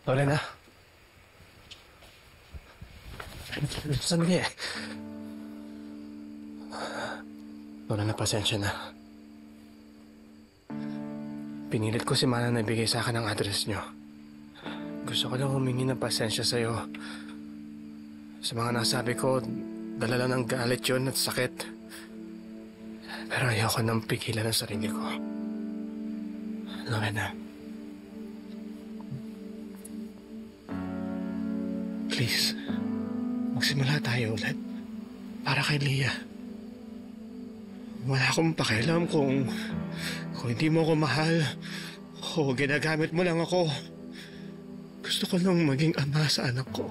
Lorena. Sandali. Lorena, pasensya na. Pinilit ko si Mana na ibigay sa akin ang address niyo. Gusto ko lang humingi ng pasensya sa'yo. Sa mga nasabi ko, dala lang ng galit yun at sakit. Pero ayoko nang pigilan ang sarili ko. Lorena. Please, magsimula tayo ulit. Para kay Leah. Wala akong pakialam kung hindi mo ako mahal o ginagamit mo lang ako. Gusto ko lang maging ama sa anak ko.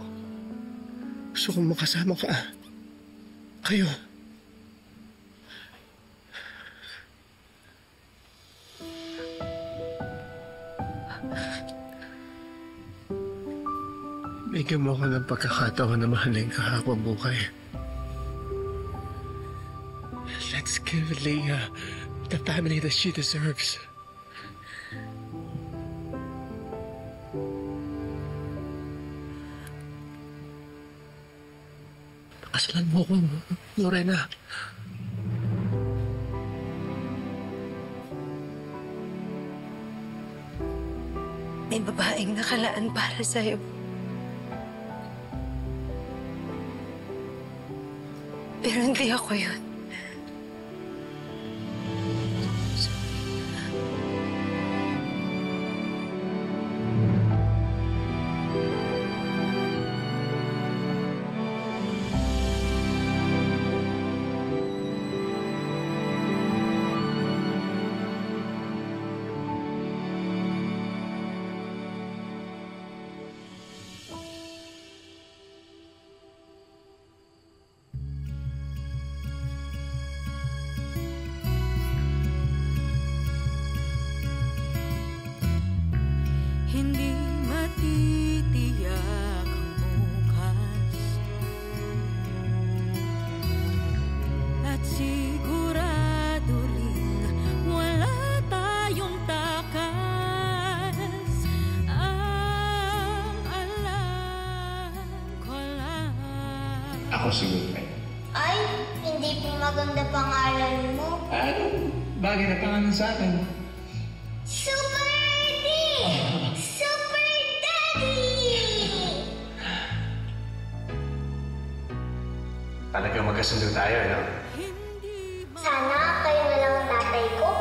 Gusto kong makasama ka. Kayo. Bigyan mo ako ng pagkakataon na mahalin ka habang buhay. Let's give Leah the family that she deserves. Pakasalan mo ko, Lorena. May babaeng nakalaan para sa'yo. Pero hindi ako yun. Hindi matitiyak ang bukas at sigurado rin wala tayong takas. Ang alam ko lang Ako siguro. Ay, hindi po maganda pangalan mo. Ano? Bagay na pangalan sa akin. Super Daddy! Super Daddy! Talagang magkasundo tayo, no? Sana kayo na lang ang tatay ko.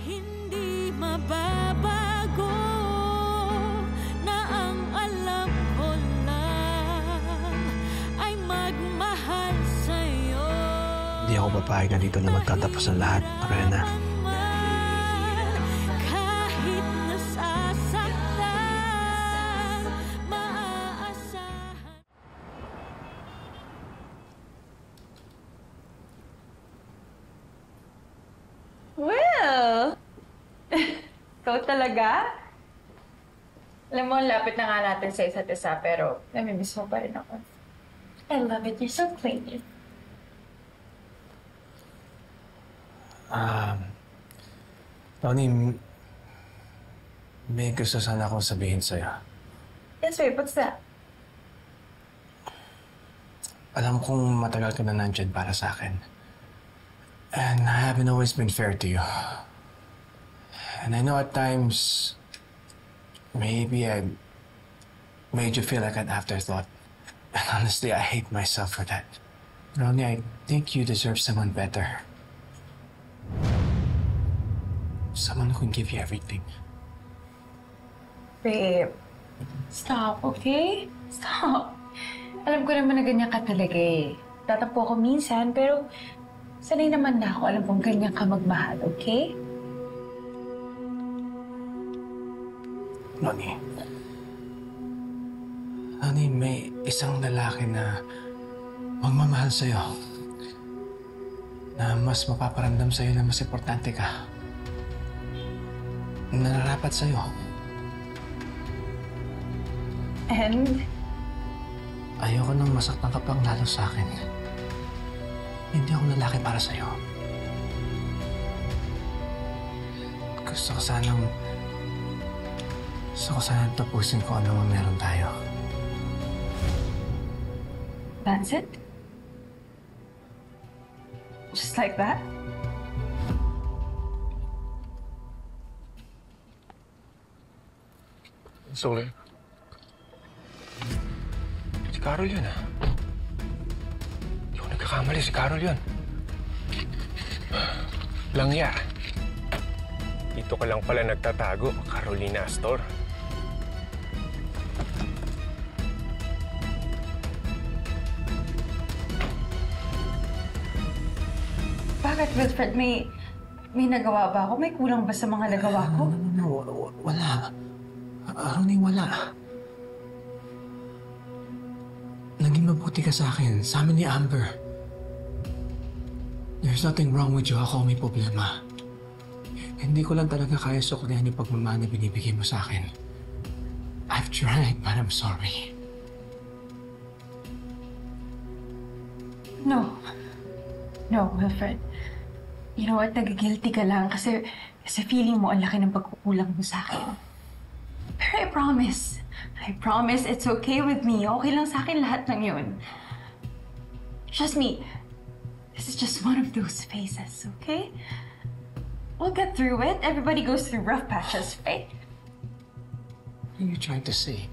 Hindi mababago na ang alam ko lang ay magmahal sa'yo. Hindi ako papayag na dito na magtatapos ang lahat, Lorena. Kahit nasasaktan, maaasahan. Well, ikaw talaga? Alam mo, lapit na nga natin sa isa't isa, pero namimiss mo pa rin ako. I love it. You're so clingy. Tony, may gusto sana akong sabihin sa'yo. Yes, babe. What's that? Alam kong matagal ka na nandyan para sa akin. And I haven't always been fair to you. And I know at times, maybe I made you feel like an afterthought. And honestly, I hate myself for that. Ronnie, I think you deserve someone better. Someone who can give you everything. Babe, stop, okay? Stop. Alam ko naman na ganyan ka talaga eh. Tatampo ako minsan, pero sanay naman na ako. Alam kong ganyan ka magmahal, okay? Ronnie, may isang lalaki na magmamahal sa'yo. Na mas mapaparamdam sa'yo na mas importante ka. Na nararapat sa'yo. And? Ayoko nang masaktan ka pang lalo sa akin. Hindi ako lalaki para sa'yo. Gusto ko sanang Gusto ko sana tapusin kung ano man meron tayo. That's it? Just like that? Sorry. Si Carol yun, ah. Hindi ko nagkakamali. Si Carol yun. Langya. Dito ka lang pala nagtatago, Carolina Astor. Bakit, Wilfred? May nagawa ba ako? May kulang ba sa mga nagawa ko? No, wala. Ronnie, wala. Naging mabuti ka sa akin. Sa amin ni Amber. There's nothing wrong with you. Ako may problema. Hindi ko lang talaga kaya suklihan yung pagmamahal na binibigay mo sa akin. I've tried, but I'm sorry. No. No, Wilfred. You know what? Nagigilty ka lang kasi feeling mo ang laki ng pagkukulang mo sa akin. Pero I promise it's okay with me. Okay lang sa akin lahat ng yun. Trust me, this is just one of those phases, okay? We'll get through it. Everybody goes through rough patches, right? What are you trying to say?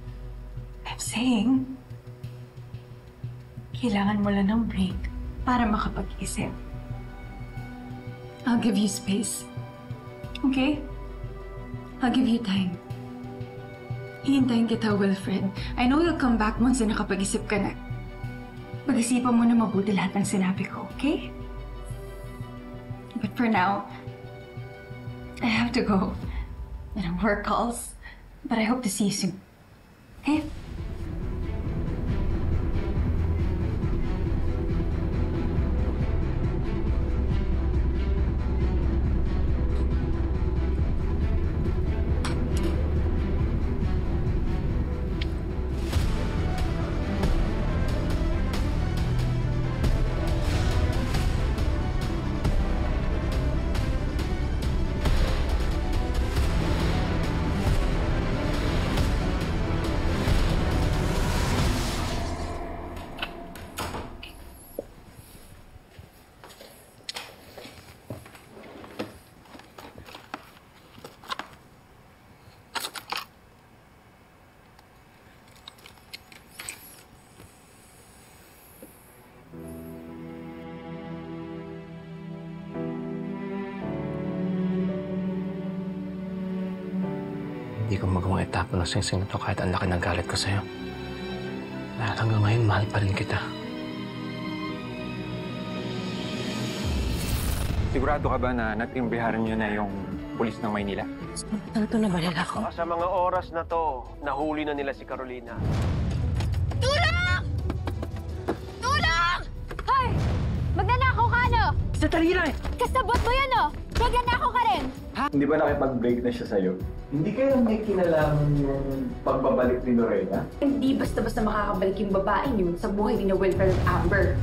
I'm saying, kailangan mo lang ng break para makapag-isip. I'll give you space. Okay? I'll give you time. Hihintayin kita, Wilfred. I know you'll come back once na nakapag-isip ka na. Pag-isipan mo na mabuti lahat ng sinabi ko, okay? But for now, I have to go. And I'm work calls. But I hope to see you soon. Okay? Hindi ko magawang etapa ng singsing na to kahit ang laki ng galit ko sa'yo. Dahil hanggang ngayon, mahal pa rin kita. Sigurado ka ba na nag-imbiharan niyo na yung pulis ng Maynila? Tanto na balala ko. Sa mga oras na to, nahuli na nila si Carolina. Tulong! Tulong! Hoy! Magnanakaw ka, no? Sandali lang! Kasabot mo yan, no? Magnanakaw ka rin! Hindi ba nakipag-break na siya sa'yo? Hindi kayo may kinalaman yung pagbabalik ni Lorena? Hindi basta-basta makakabalik yung babaeng yun sa buhay ni Wilfred at Amber.